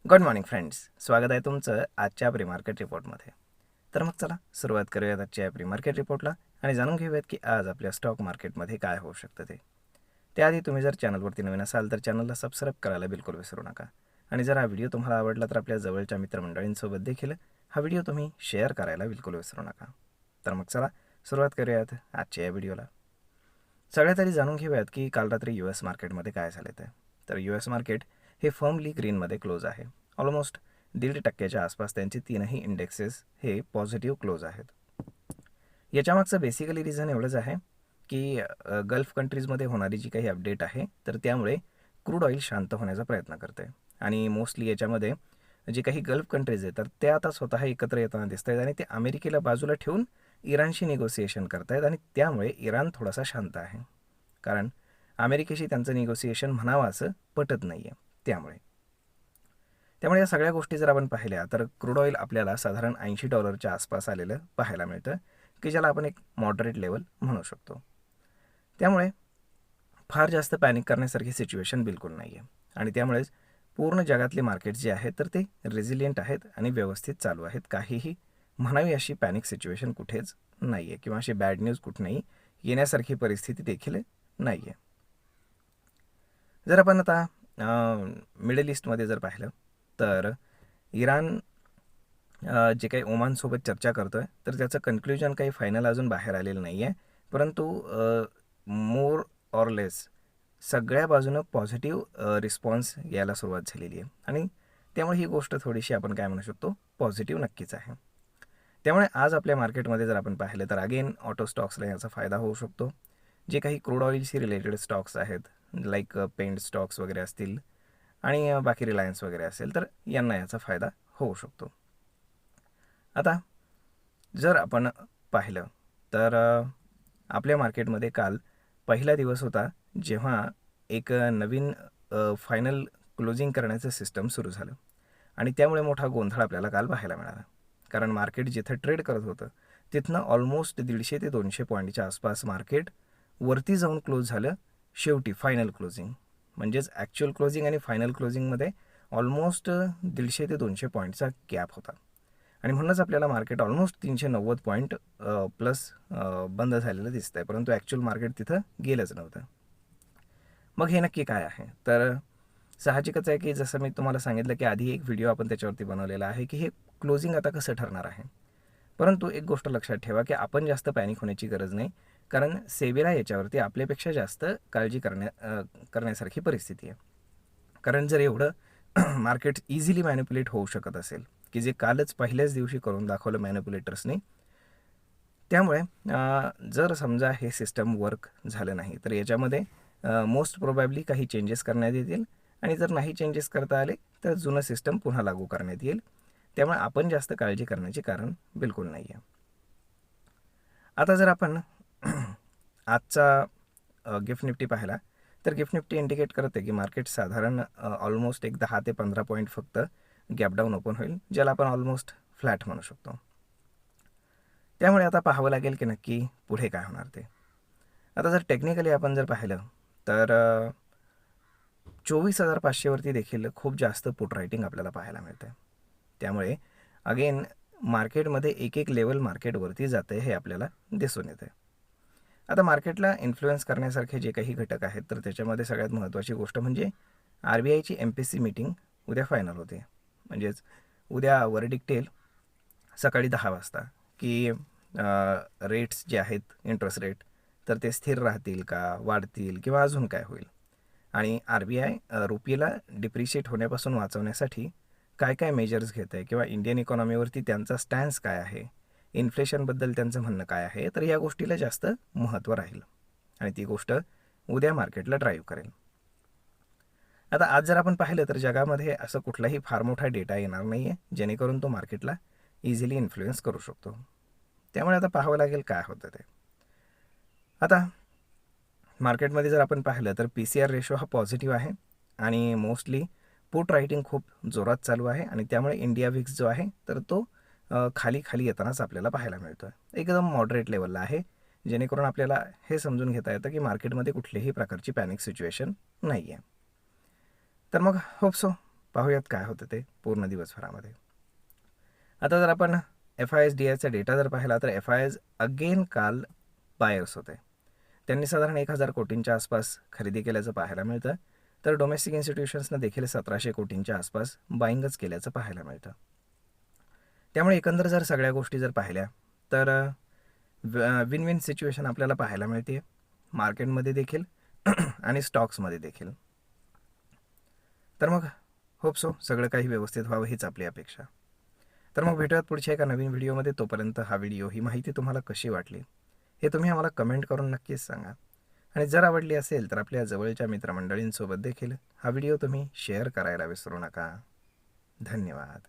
Good morning friends, स्वागत आहे तुमचं आजच्या प्री मार्केट रिपोर्टमध्ये. तर मग चला सुरुवात करूयात आजच्या प्री मार्केट रिपोर्टला आणि जाणून घेऊयात की आज आपल्या स्टॉक मार्केटमध्ये काय होऊ शकतं ते. त्याआधी तुम्ही जर चॅनलवरती नवीन असाल तर चॅनलला सबस्क्राईब करायला बिलकुल विसरू नका. आणि जर हा व्हिडिओ तुम्हाला आवडला तर आपल्या जवळच्या मित्रमंडळींसोबत देखील हा व्हिडिओ तुम्ही शेअर करायला बिलकुल विसरू नका. तर मग चला सुरुवात करूयात आजच्या या व्हिडिओला. सगळ्यात आधी जाणून घेऊयात की काल रात्री US मार्केटमध्ये काय झाले ते. तर US मार्केट हे फर्मली ग्रीनमध्ये क्लोज आहे. ऑलमोस्ट 1.5% आसपास त्यांचे तीनही इंडेक्सेस हे पॉझिटिव्ह क्लोज आहेत. याच्यामागचं बेसिकली रिझन एवढंच आहे की गल्फ कंट्रीजमध्ये होणारी जी काही अपडेट आहे तर त्यामुळे क्रूड ऑइल शांत होण्याचा प्रयत्न करते. आणि मोस्टली याच्यामध्ये जे काही गल्फ कंट्रीज आहेत तर त्या आता स्वतः एकत्र येताना दिसत आहेत आणि ते अमेरिकेला बाजूला ठेवून इराणशी निगोसिएशन करत आहेत आणि त्यामुळे इराण थोडासा शांत आहे. कारण अमेरिकेशी त्यांचं निगोसिएशन म्हणावं असं पटत नाही आहे. त्यामुळे या सगळ्या गोष्टी जर आपण पाहिल्या तर क्रूड ऑइल आपल्याला साधारण $80 आसपास आलेलं पाहायला मिळतं की ज्याला आपण एक मॉडरेट लेवल म्हणू शकतो. त्यामुळे फार जास्त पॅनिक करण्यासारखी सिच्युएशन बिलकुल नाही आहे. आणि त्यामुळेच पूर्ण जगातले मार्केट्स जे आहेत तर ते रेझिलियंट आहेत आणि व्यवस्थित चालू आहेत. काहीही म्हणावी अशी पॅनिक सिच्युएशन कुठेच नाही आहे किंवा अशी बॅड न्यूज कुठेही येण्यासारखी परिस्थिती देखील नाही आहे. जर आपण आता मिडल ईस्टमध्ये जर पाहिलं तर इराण जे काही ओमानसोबत चर्चा करतो आहे तर त्याचं कन्क्ल्युजन काही फायनल अजून बाहेर आलेलं नाही आहे. परंतु मोर ऑर लेस सगळ्या बाजूनं पॉझिटिव्ह रिस्पॉन्स यायला सुरुवात झालेली आहे. आणि त्यामुळे ही गोष्ट थोडीशी आपण काय म्हणू शकतो पॉझिटिव्ह नक्कीच आहे. त्यामुळे आज आपल्या मार्केटमध्ये जर आपण पाहिलं तर अगेन ऑटो स्टॉक्सला याचा फायदा होऊ शकतो. जे काही क्रूड ऑइलशी रिलेटेड स्टॉक्स आहेत लाईक पेंट स्टॉक्स वगैरे असतील आणि बाकी रिलायन्स वगैरे असेल तर यांना याचा फायदा होऊ शकतो. आता जर आपण पाहिलं तर आपल्या मार्केटमध्ये काल पहिला दिवस होता जेव्हा एक नवीन फायनल क्लोजिंग करण्याचं सिस्टम सुरू झालं आणि त्यामुळे मोठा गोंधळ आपल्याला काल पाहायला मिळाला. कारण मार्केट जिथं ट्रेड करत होतं तिथनं ऑलमोस्ट 150 ते 200 पॉईंटच्या आसपास मार्केट वरती जाऊन क्लोज झालं. शेवटी फायनल क्लोजिंग म्हणजेच ॲक्च्युअल क्लोजिंग आणि फायनल क्लोजिंगमध्ये ऑलमोस्ट 150 ते 200 पॉईंटचा गॅप होता. आणि म्हणूनच आपल्याला मार्केट ऑलमोस्ट 390 पॉईंट प्लस बंद झालेलं दिसतं आहे. परंतु ॲक्च्युअल मार्केट तिथं गेलंच नव्हतं. मग हे नक्की काय आहे तर साहजिकच आहे की जसं मी तुम्हाला सांगितलं की आधी एक व्हिडिओ आपण त्याच्यावरती बनवलेला आहे की हे क्लोजिंग आता कसं ठरणार आहे. परंतु एक गोष्ट लक्षात ठेवा की आपण जास्त पॅनिक होण्याची गरज नाही. कारण सेबीला याच्यावरती आपल्यापेक्षा जास्त काळजी करण्यासारखी परिस्थिती आहे. कारण जर एवढं मार्केट इझिली मॅनिप्युलेट होऊ शकत असेल की जे कालच पहिल्याच दिवशी करून दाखवलं मॅनिप्युलेटर्सनी, त्यामुळे जर समजा हे सिस्टम वर्क झालं नाही तर याच्यामध्ये मोस्ट प्रोबॅबली काही चेंजेस करण्यात येतील आणि जर नाही चेंजेस करता आले तर जुनं सिस्टम पुन्हा लागू करण्यात येईल. त्यामुळे आपण जास्त काळजी करण्याचे कारण बिलकुल नाही आहे. आता जर आपण आजचा गिफ्ट निफ्टी पाहिला तर गिफ्ट निफ्टी इंडिकेट करते की मार्केट साधारण ऑलमोस्ट एक 10 ते 15 पॉईंट फक्त गॅप डाऊन ओपन होईल, ज्याला आपण ऑलमोस्ट फ्लॅट म्हणू शकतो. त्यामुळे आता पाहावं लागेल की नक्की पुढे काय होणार ते. आता जर टेक्निकली आपण जर पाहिलं तर 24,500 वरती देखील खूप जास्त पुट रायटिंग आपल्याला पाहायला मिळतं. त्यामुळे अगेन मार्केटमध्ये एक एक लेवल मार्केटवरती जातं हे आपल्याला दिसून येतं. आता मार्केटला इन्फ्लुएन्स करण्यासारखे जे काही घटक आहेत तर त्याच्यामध्ये सगळ्यात महत्त्वाची गोष्ट म्हणजे RBIची MPC मीटिंग उद्या फायनल होते. म्हणजेच उद्या वर्डिक्ट येईल सकाळी 10 वाजता की रेट्स जे आहेत इंटरेस्ट रेट तर ते स्थिर राहतील का, वाढतील किंवा अजून काय होईल. आणि RBI रुपीला डिप्रिशिएट होण्यापासून वाचवण्यासाठी काय काय मेजर्स घेत आहे किंवा इंडियन इकॉनॉमीवरती त्यांचा स्टॅन्स काय आहे, इन्फ्लेशनबद्दल त्यांचं म्हणणं काय आहे, तर या गोष्टीला जास्त महत्त्व राहील आणि ती गोष्ट उद्या मार्केटला ड्राईव्ह करेल. आता आज जर आपण पाहिलं तर जगामध्ये असं कुठलाही फार मोठा डेटा येणार नाही आहे जेणेकरून तो मार्केटला इझिली इन्फ्लुएन्स करू शकतो. त्यामुळे आता पाहावं लागेल काय होतं ते. आता मार्केटमध्ये जर आपण पाहिलं तर PCR रेशो हा पॉझिटिव्ह आहे आणि मोस्टली पुट रायटिंग खूप जोरात चालू आहे आणि त्यामुळे इंडिया विक्स जो आहे तर तो खाली खाली येतानाच आपल्याला पाहायला मिळतो आहे. एकदम मॉडरेट लेवलला आहे जेणेकरून आपल्याला हे समजून घेता येतं की मार्केटमध्ये कुठल्याही प्रकारची पॅनिक सिच्युएशन नाही आहे. तर मग होप सो पाहूयात काय होतं ते पूर्ण दिवसभरामध्ये. आता जर आपण FIS-DIचा डेटा जर पाहिला तर FIS अगेन काल बायर्स होते. त्यांनी साधारण 1,000 कोटींच्या आसपास खरेदी केल्याचं पाहायला मिळतं. तर डोमेस्टिक इन्स्टिट्यूशन्सनं देखील 1,700 कोटींच्या आसपास बाईंगच केल्याचं पाहायला मिळतं. त्यामुळे एकंदर जर सगळ्या गोष्टी जर पाहिल्या तर विन विन सिच्युएशन आपल्याला पाहायला मिळते मार्केटमध्ये देखील आणि स्टॉक्समध्ये देखील. तर मग होप सो सगळं काही व्यवस्थित व्हावं हीच आपली अपेक्षा. तर मग भेटूयात पुढच्या एका नवीन व्हिडिओमध्ये. तोपर्यंत हा व्हिडिओ ही माहिती तुम्हाला कशी वाटली हे तुम्ही आम्हाला कमेंट करून नक्कीच सांगा. आणि जर आवडली असेल तर आपल्या जवळच्या मित्रमंडळींसोबत देखील हा व्हिडिओ तुम्ही शेअर करायला विसरू नका. धन्यवाद.